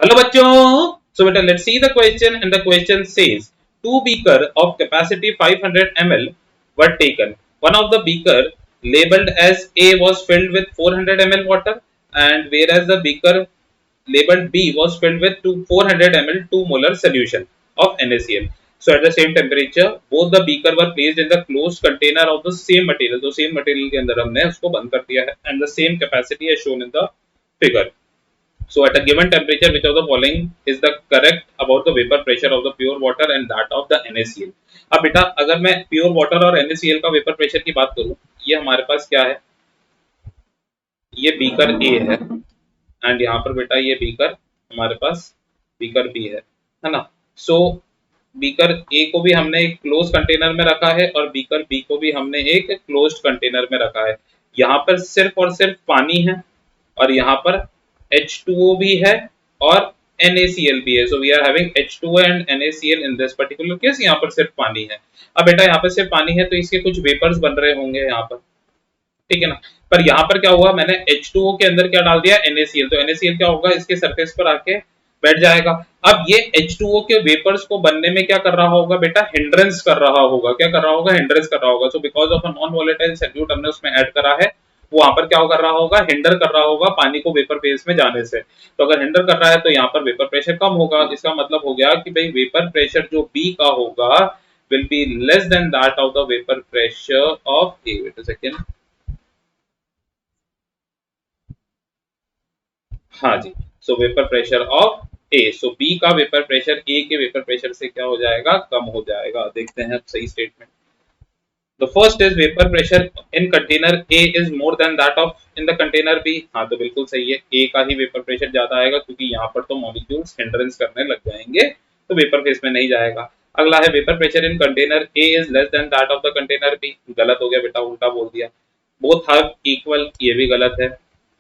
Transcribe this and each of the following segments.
Hello बच्चों, सो बेटा let's see the question and the question says two beaker of capacity 500 ml were taken. One of the beaker labeled as A was filled with 400 ml water, and whereas the beaker labeled B was filled with 400 ml 2 molar solution of NaCl. So at the same temperature both the beaker were placed in the closed container of the same material. तो same material के अंदर हमने उसको बंद कर दिया है and the same capacity is shown in the figure. So at a given temperature, which of the following is the correct about the vapor pressure of the pure water and that of the NaCl? अब बेटा अगर मैं pure water और NaCl का vapour pressure की बात करूं, ये हमारे पास क्या है, ये बीकर ए है एंड यहाँ पर बेटा ये बीकर हमारे पास बीकर बी है ना। सो बीकर ए को भी हमने एक क्लोज कंटेनर में रखा है और बीकर बी को भी हमने एक क्लोज्ड कंटेनर में रखा है। यहाँ पर सिर्फ और सिर्फ पानी है और यहाँ पर H2O भी है और NaCl भी है। So we are having H2O and NaCl in this particular case. यहाँ पर सिर्फ पानी है। अब बेटा यहाँ पर सिर्फ पानी है तो इसके कुछ वेपर्स बन रहे होंगे यहाँ पर, ठीक है ना। पर यहाँ पर क्या हुआ, मैंने H2O के अंदर क्या डाल दिया, NaCl। तो NaCl क्या होगा, इसके सरफेस पर आके बैठ जाएगा। अब ये H2O के वेपर्स को बनने में क्या कर रहा होगा बेटा, हिंड्रेंस कर रहा होगा। क्या कर रहा होगा, हिंड्रेंस कर रहा होगा। So because of a non volatile solute हमने उसमें ऐड करा है, वो वहां पर क्या कर रहा होगा, हिंडर कर रहा होगा पानी को वेपर फेज में जाने से। तो अगर हिंडर कर रहा है तो यहाँ पर वेपर प्रेशर कम होगा। इसका मतलब हो गया कि भाई वेपर प्रेशर जो बी का होगा will be less than that of the vapour pressure of A. Wait a second, हाँ जी। So vapour pressure of A, so B का वेपर प्रेशर ए के वेपर प्रेशर से क्या हो जाएगा, कम हो जाएगा। देखते हैं अब सही statement. The first is vapour pressure in container A is more than that of in the container B. हाँ तो बिल्कुल सही है, ए का ही वेपर प्रेशर ज्यादा आएगा क्योंकि यहाँ पर तो मॉलिक्यूल्स हिंड्रेंस करने लग जाएंगे तो वेपर फेज में नहीं जाएगा। अगला है vapour pressure in container A is less than that of the container B. गलत हो गया बेटा, उल्टा बोल दिया। बोथ हैव इक्वल, ये भी गलत है।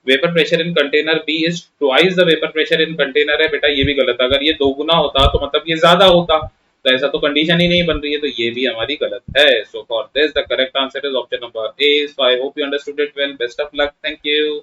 Vapour pressure in container B is twice the vapour pressure in container है, बेटा ये भी गलत है। अगर ये दोगुना होता तो मतलब ये ज्यादा होता, तो ऐसा तो कंडीशन ही नहीं बन रही है, तो ये भी हमारी गलत है। So for this the correct answer is option number A. So I hope you understood it well. Best of luck, thank you.